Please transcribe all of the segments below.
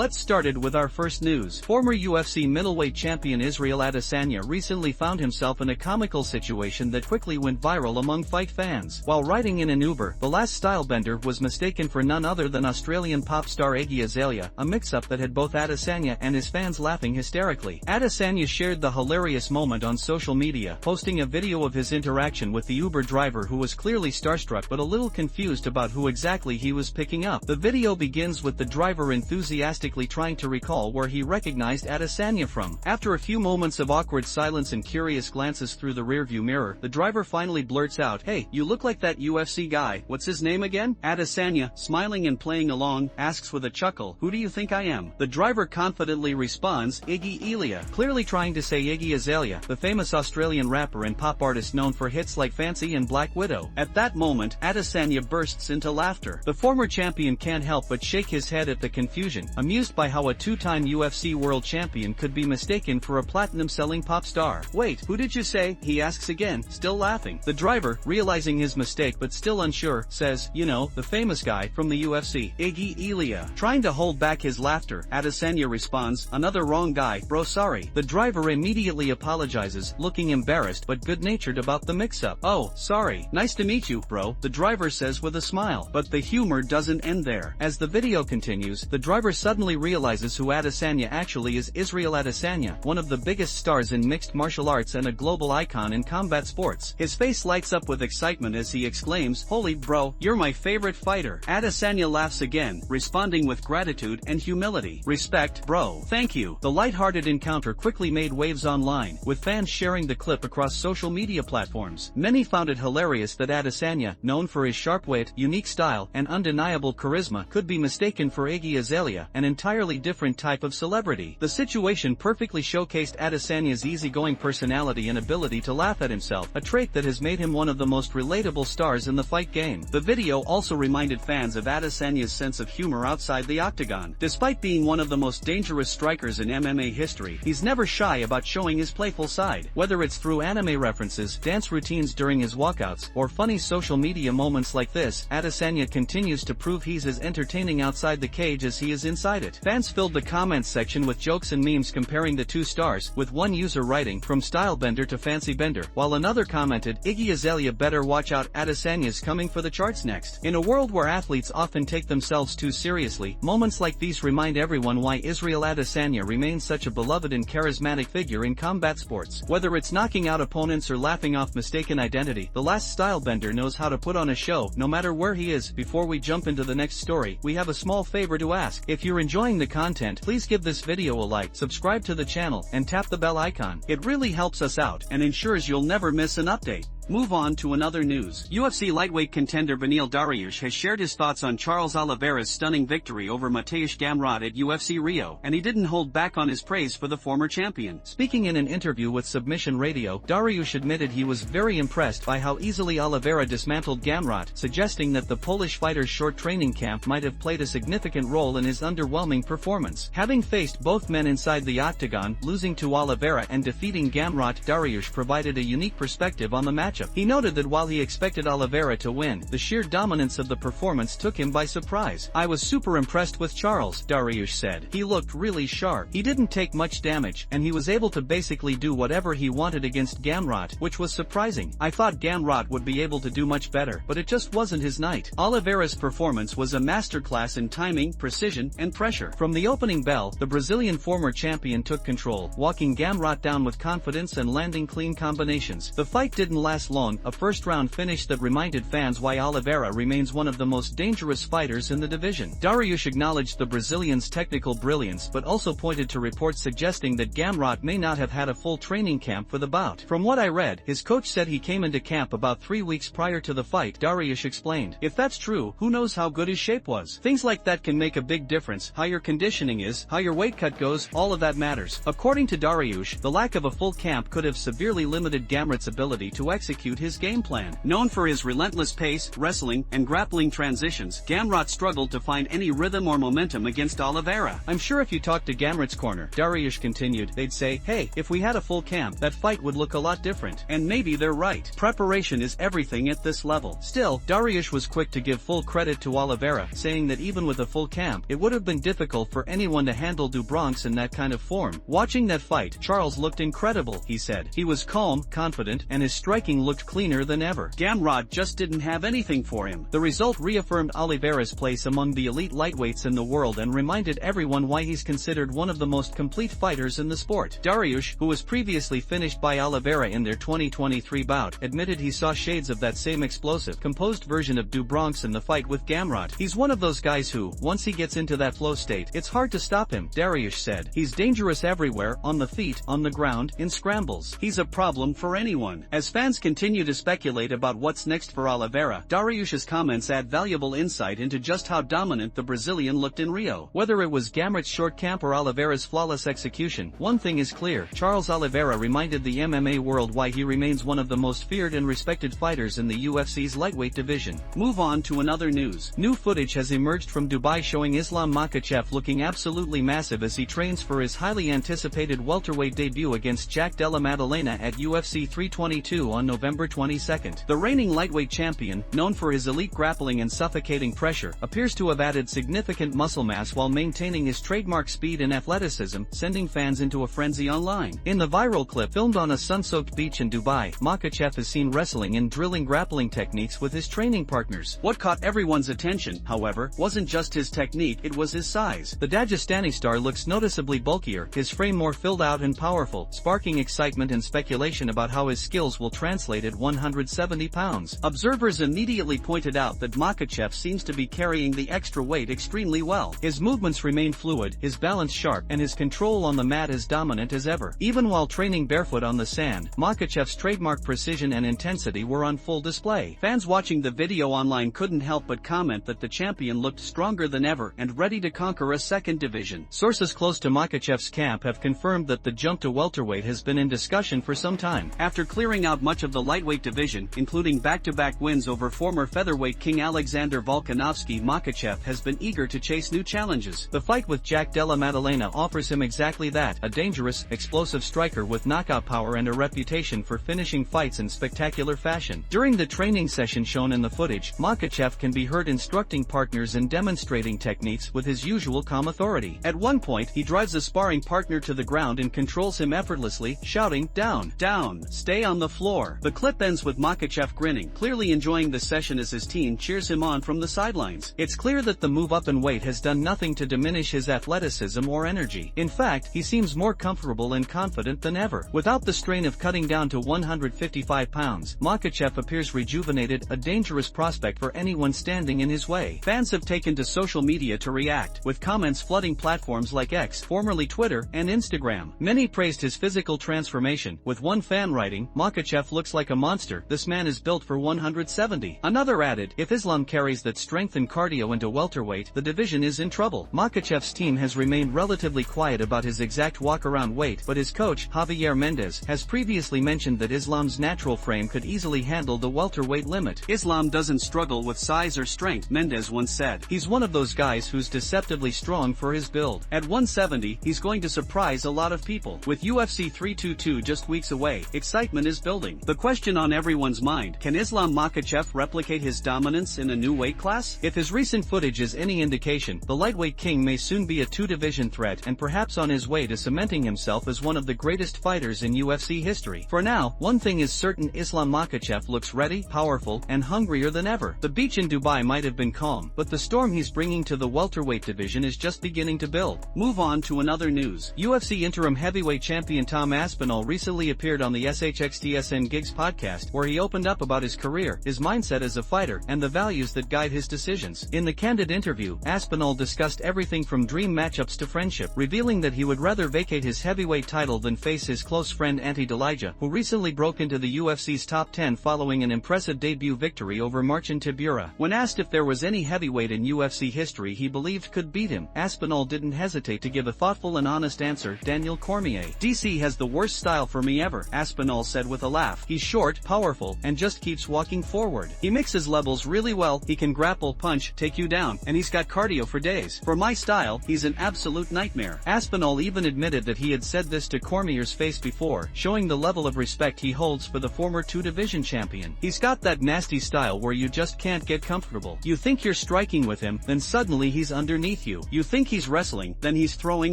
Let's start it with our first news. Former UFC middleweight champion Israel Adesanya recently found himself in a comical situation that quickly went viral among fight fans. While riding in an Uber, the last stylebender was mistaken for none other than Australian pop star Iggy Azalea, a mix-up that had both Adesanya and his fans laughing hysterically. Adesanya shared the hilarious moment on social media, posting a video of his interaction with the Uber driver who was clearly starstruck but a little confused about who exactly he was picking up. The video begins with the driver enthusiastically trying to recall where he recognized Adesanya from. After a few moments of awkward silence and curious glances through the rearview mirror, the driver finally blurts out, "Hey, you look like that UFC guy, what's his name again?" Adesanya, smiling and playing along, asks with a chuckle, "Who do you think I am?" The driver confidently responds, "Iggy Ilia," clearly trying to say Iggy Azalea, the famous Australian rapper and pop artist known for hits like Fancy and Black Widow. At that moment, Adesanya bursts into laughter. The former champion can't help but shake his head at the confusion, amused by how a two-time UFC world champion could be mistaken for a platinum-selling pop star. "Wait, who did you say?" he asks again, still laughing. The driver, realizing his mistake but still unsure, says, "You know, the famous guy from the UFC, Iggy Ilia." Trying to hold back his laughter, Adesanya responds, "Another wrong guy, bro, sorry." The driver immediately apologizes, looking embarrassed but good-natured about the mix-up. "Oh, sorry. Nice to meet you, bro," the driver says with a smile. But the humor doesn't end there. As the video continues, the driver suddenly realizes who Adesanya actually is: Israel Adesanya, one of the biggest stars in mixed martial arts and a global icon in combat sports. His face lights up with excitement as he exclaims, "Holy bro, you're my favorite fighter." Adesanya laughs again, responding with gratitude and humility. "Respect, bro. Thank you." The light-hearted encounter quickly made waves online, with fans sharing the clip across social media platforms. Many found it hilarious that Adesanya, known for his sharp wit, unique style, and undeniable charisma, could be mistaken for Iggy Azalea, an entirely different type of celebrity. The situation perfectly showcased Adesanya's easygoing personality and ability to laugh at himself, a trait that has made him one of the most relatable stars in the fight game. The video also reminded fans of Adesanya's sense of humor outside the octagon. Despite being one of the most dangerous strikers in MMA history, he's never shy about showing his playful side. Whether it's through anime references, dance routines during his walkouts, or funny social media moments like this, Adesanya continues to prove he's as entertaining outside the cage as he is inside it. Fans filled the comments section with jokes and memes comparing the two stars, with one user writing, "From stylebender to fancy bender," while another commented, "Iggy Azalea better watch out, Adesanya's coming for the charts next." In a world where athletes often take themselves too seriously, moments like these remind everyone why Israel Adesanya remains such a beloved and charismatic figure in combat sports. Whether it's knocking out opponents or laughing off mistaken identity, the last stylebender knows how to put on a show, no matter where he is. Before we jump into the next story, we have a small favor to ask. If you're enjoying the content, please give this video a like, subscribe to the channel, and tap the bell icon. It really helps us out, and ensures you'll never miss an update. Move on to another news. UFC lightweight contender Dariush has shared his thoughts on Charles Oliveira's stunning victory over Mateusz Gamrot at UFC Rio, and he didn't hold back on his praise for the former champion. Speaking in an interview with Submission Radio, Dariush admitted he was very impressed by how easily Oliveira dismantled Gamrot, suggesting that the Polish fighter's short training camp might have played a significant role in his underwhelming performance. Having faced both men inside the octagon, losing to Oliveira and defeating Gamrot, Dariush provided a unique perspective on the matchup. He noted that while he expected Oliveira to win, the sheer dominance of the performance took him by surprise. "I was super impressed with Charles," Dariush said. "He looked really sharp. He didn't take much damage, and he was able to basically do whatever he wanted against Gamrot, which was surprising. I thought Gamrot would be able to do much better, but it just wasn't his night." Oliveira's performance was a masterclass in timing, precision, and pressure. From the opening bell, the Brazilian former champion took control, walking Gamrot down with confidence and landing clean combinations. The fight didn't last long, a first-round finish that reminded fans why Oliveira remains one of the most dangerous fighters in the division. Dariush acknowledged the Brazilian's technical brilliance but also pointed to reports suggesting that Gamrot may not have had a full training camp for the bout. "From what I read, his coach said he came into camp about 3 weeks prior to the fight," Dariush explained. "If that's true, who knows how good his shape was? Things like that can make a big difference. How your conditioning is, how your weight cut goes, all of that matters." According to Dariush, the lack of a full camp could have severely limited Gamrot's ability to execute execute his game plan. Known for his relentless pace, wrestling, and grappling transitions, Gamrot struggled to find any rhythm or momentum against Oliveira. I'm sure if you talk to Gamrot's corner, Dariush continued, they'd say, hey, if we had a full camp, that fight would look a lot different. And maybe they're right. Preparation is everything at this level. Still, Dariush was quick to give full credit to Oliveira, saying that even with a full camp, it would have been difficult for anyone to handle Du Bronx in that kind of form. Watching that fight, Charles looked incredible, he said. He was calm, confident, and his striking looked cleaner than ever. Gamrot just didn't have anything for him. The result reaffirmed Oliveira's place among the elite lightweights in the world and reminded everyone why he's considered one of the most complete fighters in the sport. Dariush, who was previously finished by Oliveira in their 2023 bout, admitted he saw shades of that same explosive, composed version of Du Bronx in the fight with Gamrot. He's one of those guys who, once he gets into that flow state, it's hard to stop him, Dariush said. He's dangerous everywhere, on the feet, on the ground, in scrambles. He's a problem for anyone. As fans continue to speculate about what's next for Oliveira, Dariush's comments add valuable insight into just how dominant the Brazilian looked in Rio. Whether it was Gamrot's short camp or Oliveira's flawless execution, one thing is clear, Charles Oliveira reminded the MMA world why he remains one of the most feared and respected fighters in the UFC's lightweight division. Move on to another news. New footage has emerged from Dubai showing Islam Makhachev looking absolutely massive as he trains for his highly anticipated welterweight debut against Jack Della Maddalena at UFC 322 on November 22nd. The reigning lightweight champion, known for his elite grappling and suffocating pressure, appears to have added significant muscle mass while maintaining his trademark speed and athleticism, sending fans into a frenzy online. In the viral clip filmed on a sun-soaked beach in Dubai, Makhachev is seen wrestling and drilling grappling techniques with his training partners. What caught everyone's attention, however, wasn't just his technique, it was his size. The Dagestani star looks noticeably bulkier, his frame more filled out and powerful, sparking excitement and speculation about how his skills will translate at 170 pounds. Observers immediately pointed out that Makhachev seems to be carrying the extra weight extremely well. His movements remain fluid, his balance sharp, and his control on the mat as dominant as ever. Even while training barefoot on the sand, Makhachev's trademark precision and intensity were on full display. Fans watching the video online couldn't help but comment that the champion looked stronger than ever and ready to conquer a second division. Sources close to Makhachev's camp have confirmed that the jump to welterweight has been in discussion for some time. After clearing out much of the lightweight division, including back-to-back wins over former featherweight king Alexander Volkanovski, Makhachev has been eager to chase new challenges. The fight with Jack Della Maddalena offers him exactly that, a dangerous, explosive striker with knockout power and a reputation for finishing fights in spectacular fashion. During the training session shown in the footage, Makhachev can be heard instructing partners and demonstrating techniques with his usual calm authority. At one point, he drives a sparring partner to the ground and controls him effortlessly, shouting, "Down, down, stay on the floor." The clip ends with Makhachev grinning, clearly enjoying the session as his team cheers him on from the sidelines. It's clear that the move up in weight has done nothing to diminish his athleticism or energy. In fact, he seems more comfortable and confident than ever. Without the strain of cutting down to 155 pounds, Makhachev appears rejuvenated, a dangerous prospect for anyone standing in his way. Fans have taken to social media to react, with comments flooding platforms like X, formerly Twitter, and Instagram. Many praised his physical transformation, with one fan writing, "Makhachev looks like a monster, this man is built for 170. Another added, "If Islam carries that strength and cardio into welterweight, the division is in trouble." Makhachev's team has remained relatively quiet about his exact walk-around weight, but his coach, Javier Mendez, has previously mentioned that Islam's natural frame could easily handle the welterweight limit. "Islam doesn't struggle with size or strength," Mendez once said. "He's one of those guys who's deceptively strong for his build. At 170, he's going to surprise a lot of people." With UFC 322 just weeks away, excitement is building. The question on everyone's mind, can Islam Makhachev replicate his dominance in a new weight class? If his recent footage is any indication, the lightweight king may soon be a two-division threat and perhaps on his way to cementing himself as one of the greatest fighters in UFC history. For now, one thing is certain, Islam Makhachev looks ready, powerful, and hungrier than ever. The beach in Dubai might have been calm, but the storm he's bringing to the welterweight division is just beginning to build. Move on to another news. UFC interim heavyweight champion Tom Aspinall recently appeared on the SHXTSN Gigs podcast, where he opened up about his career, his mindset as a fighter, and the values that guide his decisions. In the candid interview, Aspinall discussed everything from dream matchups to friendship, revealing that he would rather vacate his heavyweight title than face his close friend Ante Delija, who recently broke into the UFC's top 10 following an impressive debut victory over Marcin Tybura. When asked if there was any heavyweight in UFC history he believed could beat him, Aspinall didn't hesitate to give a thoughtful and honest answer: Daniel Cormier. "DC has the worst style for me ever," Aspinall said with a laugh. "He He's short, powerful, and just keeps walking forward. He mixes levels really well, he can grapple, punch, take you down, and he's got cardio for days. For my style, he's an absolute nightmare. Aspinall even admitted that he had said this to Cormier's face before, showing the level of respect he holds for the former two-division champion. He's got that nasty style where you just can't get comfortable. You think you're striking with him, then suddenly he's underneath you. You think he's wrestling, then he's throwing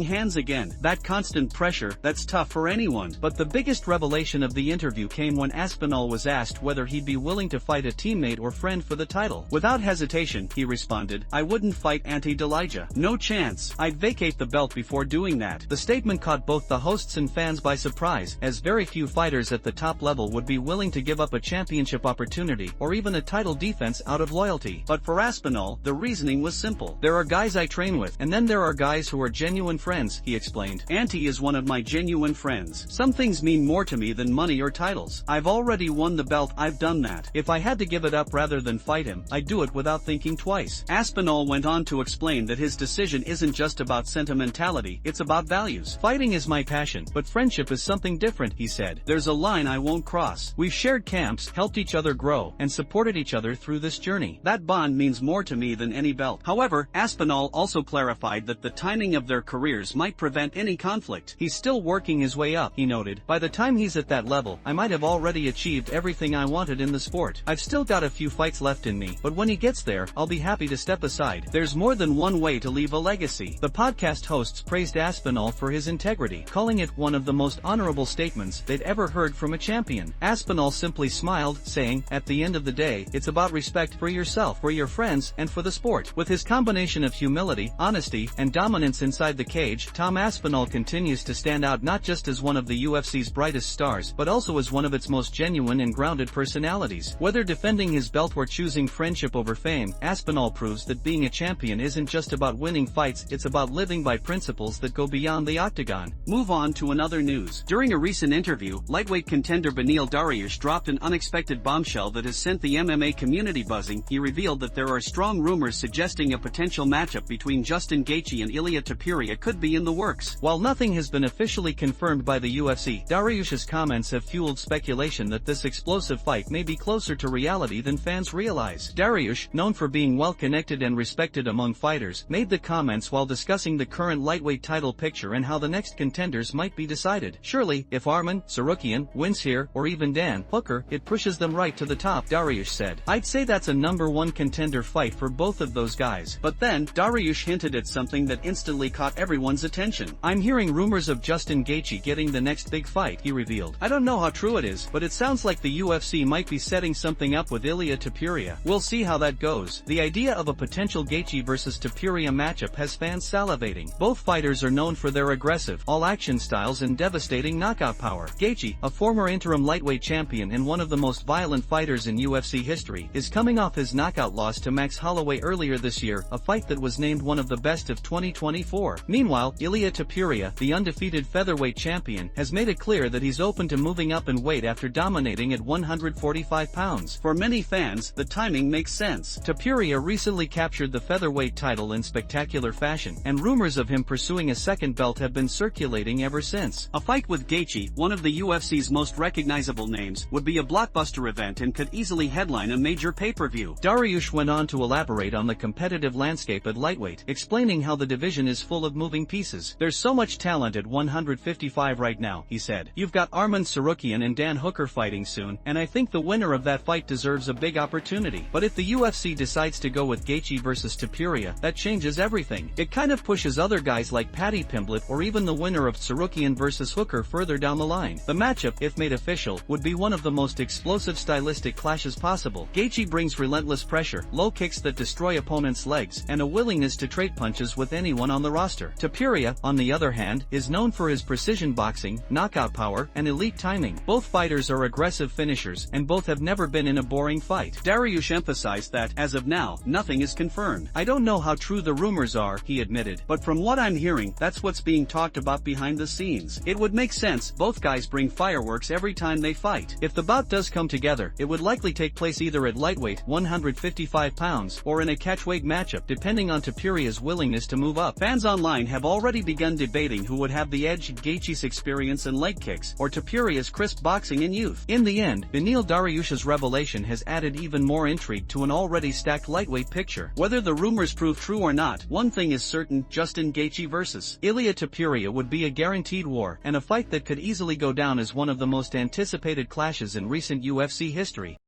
hands again. That constant pressure, that's tough for anyone. But the biggest revelation of the interview came when Aspinall was asked whether he'd be willing to fight a teammate or friend for the title. Without hesitation, he responded, "I wouldn't fight Elijah. No chance. I'd vacate the belt before doing that." The statement caught both the hosts and fans by surprise, as very few fighters at the top level would be willing to give up a championship opportunity or even a title defense out of loyalty. But for Aspinall, the reasoning was simple. "There are guys I train with, and then there are guys who are genuine friends," he explained. "Ante is one of my genuine friends. Some things mean more to me than money or titles. I've already won the belt, I've done that. If I had to give it up rather than fight him, I'd do it without thinking twice." Aspinall went on to explain that his decision isn't just about sentimentality, it's about values. "Fighting is my passion, but friendship is something different," he said. "There's a line I won't cross. We've shared camps, helped each other grow, and supported each other through this journey. That bond means more to me than any belt." However, Aspinall also clarified that the timing of their careers might prevent any conflict. "He's still working his way up," he noted. "By the time he's at that level, I might have already achieved everything I wanted in the sport. I've still got a few fights left in me, but when he gets there, I'll be happy to step aside. There's more than one way to leave a legacy." The podcast hosts praised Aspinall for his integrity, calling it one of the most honorable statements they'd ever heard from a champion. Aspinall simply smiled, saying, "At the end of the day, it's about respect for yourself, for your friends, and for the sport." With his combination of humility, honesty, and dominance inside the cage, Tom Aspinall continues to stand out not just as one of the UFC's brightest stars, but also as one of its most genuine and grounded personalities. Whether defending his belt or choosing friendship over fame, Aspinall proves that being a champion isn't just about winning fights, it's about living by principles that go beyond the octagon. Move on to another news. During a recent interview, lightweight contender Beneil Dariush dropped an unexpected bombshell that has sent the MMA community buzzing. He revealed that there are strong rumors suggesting a potential matchup between Justin Gaethje and Ilia Topuria could be in the works. While nothing has been officially confirmed by the UFC, Dariush's comments have fueled speculation that this explosive fight may be closer to reality than fans realize. Dariush, known for being well-connected and respected among fighters, made the comments while discussing the current lightweight title picture and how the next contenders might be decided. "Surely, if Arman Tsarukyan wins here, or even Dan Hooker, it pushes them right to the top," Dariush said. "I'd say that's a #1 contender fight for both of those guys." But then, Dariush hinted at something that instantly caught everyone's attention. "I'm hearing rumors of Justin Gaethje getting the next big fight," he revealed. "I don't know how true it is, but it sounds like the UFC might be setting something up with Ilia Topuria. We'll see how that goes." The idea of a potential Gaethje versus Topuria matchup has fans salivating. Both fighters are known for their aggressive, all-action styles and devastating knockout power. Gaethje, a former interim lightweight champion and one of the most violent fighters in UFC history, is coming off his knockout loss to Max Holloway earlier this year, a fight that was named one of the best of 2024. Meanwhile, Ilia Topuria, the undefeated featherweight champion, has made it clear that he's open to moving up in weight after dominating at 145 pounds. For many fans, the timing makes sense. Topuria recently captured the featherweight title in spectacular fashion, and rumors of him pursuing a second belt have been circulating ever since. A fight with Gaethje, one of the UFC's most recognizable names, would be a blockbuster event and could easily headline a major pay-per-view. Dariush went on to elaborate on the competitive landscape at lightweight, explaining how the division is full of moving pieces. "There's so much talent at 155 right now," he said. "You've got Arman Tsarukyan and Dan Hooker fighting soon, and I think the winner of that fight deserves a big opportunity. But if the UFC decides to go with Gaethje versus Topuria, that changes everything. It kind of pushes other guys like Paddy Pimblett or even the winner of Tsarukyan versus Hooker further down the line. The matchup, if made official, would be one of the most explosive stylistic clashes possible. Gaethje brings relentless pressure, low kicks that destroy opponents' legs, and a willingness to trade punches with anyone on the roster. Topuria, on the other hand, is known for his precision boxing, knockout power, and elite timing. Both fighters are aggressive finishers, and both have never been in a boring fight." Dariush emphasized that, as of now, nothing is confirmed. "I don't know how true the rumors are," he admitted, "but from what I'm hearing, that's what's being talked about behind the scenes. It would make sense, both guys bring fireworks every time they fight. If the bout does come together, it would likely take place either at lightweight, 155 pounds, or in a catchweight matchup, depending on Topuria's willingness to move up." Fans online have already begun debating who would have the edge: Gaethje's experience and leg kicks, or Topuria's crisp boxing and youth. In the end, Beneil Dariush's revelation has added even more intrigue to an already stacked lightweight picture. Whether the rumors prove true or not, one thing is certain: Justin Gaethje versus Ilia Topuria would be a guaranteed war, and a fight that could easily go down as one of the most anticipated clashes in recent UFC history.